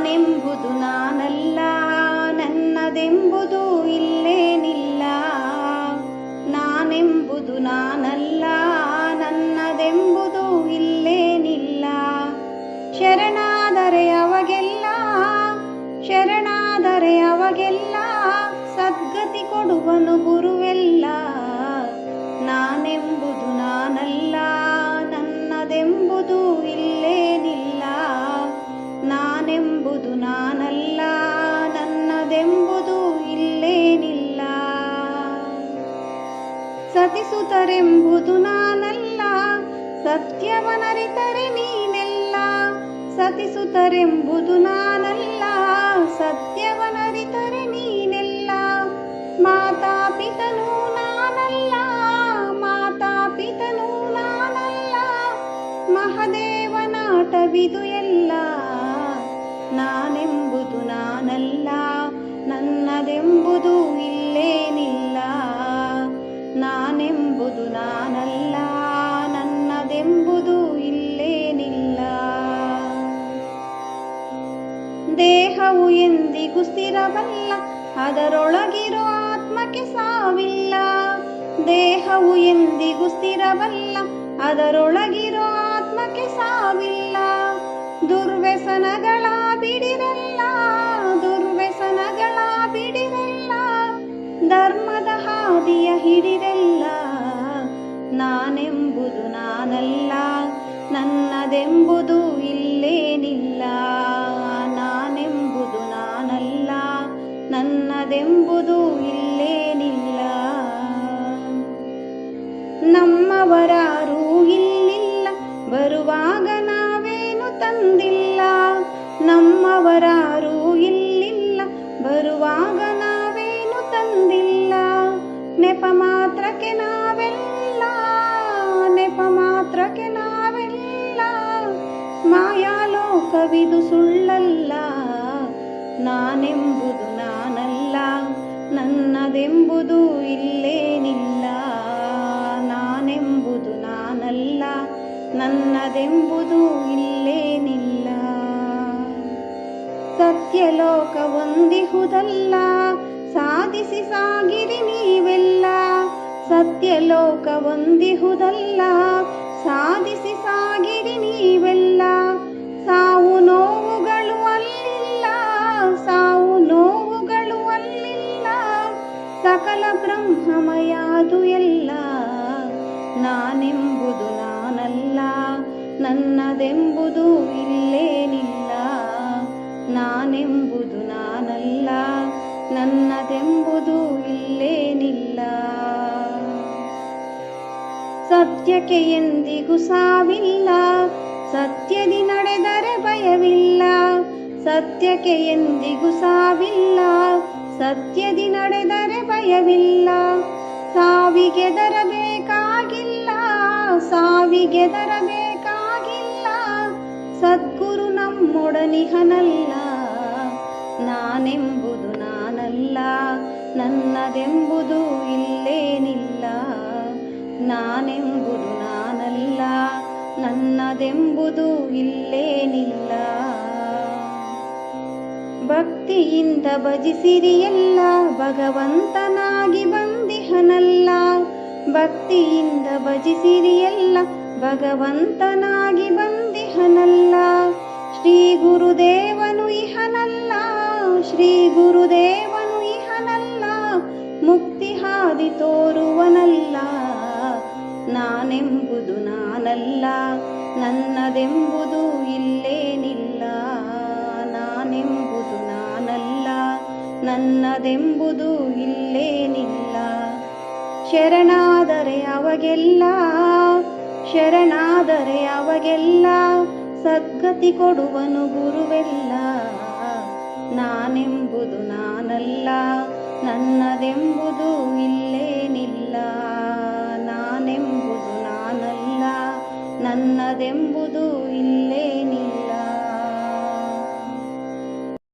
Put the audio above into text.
ನಾನೆಂಬುದು ನಾನಲ್ಲ, ನನ್ನದೆಂಬುದು ಇಲ್ಲೇನಿಲ್ಲ. ನಾನೆಂಬುದು ನಾನಲ್ಲ, ನನ್ನದೆಂಬುದು ಇಲ್ಲೇನಿಲ್ಲ. ಶರಣಾದರೆ ಅವಾಗೆಲ್ಲ, ಶರಣಾದರೆ ಅವಾಗೆಲ್ಲ ಸದ್ಗತಿ ಕೊಡುವನು ಗುರುವೆಲ್ಲ. ನಾನೆಂಬುದು ನಾನಲ್ಲ, ನನ್ನದೆಂಬುದು ಇಲ್ಲೇನಿಲ್ಲ. ನಾನೆಂಬುದು ನಾನಲ್ಲ, ನನ್ನದೆಂಬುದು ಇಲ್ಲೇನಿಲ್ಲ. ಸತಿಸುತರೆಂಬುದು ನಾನಲ್ಲ, ಸತ್ಯವನರಿತರೆ ನೀನೆಲ್ಲ. ಸತಿಸುತರೆಂಬುದು ನಾನಲ್ಲ, ಸತ್ಯವನರಿತರೆ ನೀನೆಲ್ಲ. ಮಾತಾಪಿತನೂ ನಾನಲ್ಲ, ಮಾತಾಪಿತನೂ ನಾನಲ್ಲ. ಮಹದೇವನಾಟವಿದು ಎಲ್ಲ. ನಾನೆಂಬುದು ನಾನಲ್ಲ, ನನ್ನದೆಂಬುದು ಇಲ್ಲೇನಿಲ್ಲ. ನಾನೆಂಬುದು ನಾನಲ್ಲ, ನನ್ನದೆಂಬುದು ಇಲ್ಲೇನಿಲ್ಲ. ದೇಹವು ಎಂದಿಗೂ ಸ್ಥಿರವಲ್ಲ, ಅದರೊಳಗಿರೋ ಆತ್ಮಕ್ಕೆ ಸಾವಿಲ್ಲ. ದೇಹವು ಎಂದಿಗೂ ಸ್ಥಿರವಲ್ಲ, ಅದರೊಳಗಿರೋ ಆತ್ಮಕ್ಕೆ ಸಾವಿಲ್ಲ. ದುರ್ವ್ಯಸನಗಳ ಬಿಡಿರಲ್ಲ, ದುರ್ವ್ಯಸನಗಳ ಬಿಡಿರಲ್ಲ. ಧರ್ಮದ ಹಾದಿಯ ಹಿಡಿರಲ್ಲ. ನಾನೆಂಬುದು ನಾನಲ್ಲ, ನನ್ನದೆಂಬುದು ಇಲ್ಲೇನಿಲ್ಲ. ನಾನೆಂಬುದು ನಾನಲ್ಲ, ನನ್ನದೆಂಬುದು ಇಲ್ಲೇನಿಲ್ಲ. ನಮ್ಮವರಾರೂ ಇಲ್ಲಿಲ್ಲ, ಬರುವಾಗ ನಾವೇನು ತಂದಿಲ್ಲ. ನಮ್ಮವರಾರೂ ಇಲ್ಲಿಲ್ಲ, ಬರುವಾಗ ನಾವೇನು ತಂದಿಲ್ಲ. ನೆಪ ಮಾತ್ರಕ್ಕೆ ನಾವೆಲ್ಲ, ನೆಪ ಮಾತ್ರಕ್ಕೆ ನಾವೆಲ್ಲ. ಮಾಯಾಲೋಕವಿದು ಸುಳ್ಳಲ್ಲ. ನಾನೆಂಬುದು ನಾನಲ್ಲ, ನನ್ನದೆಂಬುದು ಇಲ್ಲೇನಿಲ್ಲ. ನಾನೆಂಬುದು ನಾನಲ್ಲ, ನನ್ನದೆಂಬುದು ಇಲ್ಲೇನಿಲ್ಲ. ಸತ್ಯಲೋಕ ಒಂದಿಹುದಲ್ಲ, ಸಾಧಿಸಿ ಸಾಗಿರಿ ನೀವೆಲ್ಲ. ಸತ್ಯಲೋಕ ಒಂದಿಹುದಲ್ಲ, ಸಾಧಿಸಿ ಸಾಗಿರಿ ನೀವೆಲ್ಲ. ಸಾವು ನೋವುಗಳು ಅಲ್ಲಿಲ್ಲ, ಸಾವು ನೋವುಗಳು ಅಲ್ಲಿಲ್ಲ. ಸಕಲ ಬ್ರಹ್ಮಮಯ ಅದು ಎಲ್ಲ. ನಾನೆಂಬುದು ನಾನಲ್ಲ, ನನ್ನದೆಂಬುದು ಇಲ್ಲೇನಿಲ್ಲ. ನಾನೆಂಬುದು ನಾನಲ್ಲ, ನನ್ನದೆಂಬುದು ಇಲ್ಲೇನಿಲ್ಲ. ಸತ್ಯಕ್ಕೆ ಎಂದಿಗೂ ಸಾವಿಲ್ಲ, ಸತ್ಯದಿ ನಡೆದರೆ ಭಯವಿಲ್ಲ. ಸತ್ಯಕ್ಕೆ ಎಂದಿಗೂ ಸಾವಿಲ್ಲ, ಸತ್ಯದಿ ನಡೆದರೆ ಭಯವಿಲ್ಲ. ಸಾವಿಗೆದರಬೇಕಾಗಿಲ್ಲ, ಸಾವಿಗೆದರಬೇಕಾಗಿಲ್ಲ. ಸದ್ಗುರು ನಮ್ಮೊಡನಿಹನಲ್ಲ. ನಾನೆಂಬುದು ನಾನಲ್ಲ, ನನ್ನದೆಂಬುದು ಇಲ್ಲೇನಿಲ್ಲ. ನಾನೆಂಬುದು ನಾನಲ್ಲ, ನನ್ನದೆಂಬುದು ಇಲ್ಲೇನಿಲ್ಲ. ಭಕ್ತಿಯಿಂದ ಭಜಿಸಿರಿ ಎಲ್ಲ, ಭಗವಂತನಾಗಿ ಬಂದಿಹನಲ್ಲ. ಭಕ್ತಿಯಿಂದ ಭಜಿಸಿರಿ ಎಲ್ಲ, ಭಗವಂತನಾಗಿ ಬಂದಿಹನಲ್ಲ. ಶ್ರೀ ಗುರುದೇವನು ಇಹನಲ್ಲ, ಶ್ರೀ ಗುರುದೇವನು ಇಹನಲ್ಲ. ಮುಕ್ತಿ ಹಾದಿ ತೋರುವನಲ್ಲ. ನಾನೆಂಬುದು ನಾನಲ್ಲ, ನನ್ನದೆಂಬುದು ಇಲ್ಲೇನಿಲ್ಲ. ನಾನೆಂಬುದು ನಾನಲ್ಲ, ನನ್ನದೆಂಬುದು ಇಲ್ಲೇನಿಲ್ಲ. ಶರಣಾದರೆ ಅವಾಗೆಲ್ಲ, ಶರಣಾದರೆ ಅವಾಗೆಲ್ಲ ಸದ್ಗತಿ ಕೊಡುವನು ಗುರುವೆಲ್ಲ. ನಾನೆಂಬುದು ನಾನಲ್ಲ, ನನ್ನದೆಂಬುದು ಇಲ್ಲೇನಿಲ್ಲ. ನಾನೆಂಬುದು ನಾನಲ್ಲ, ನನ್ನದೆಂಬುದು ಇಲ್ಲೇ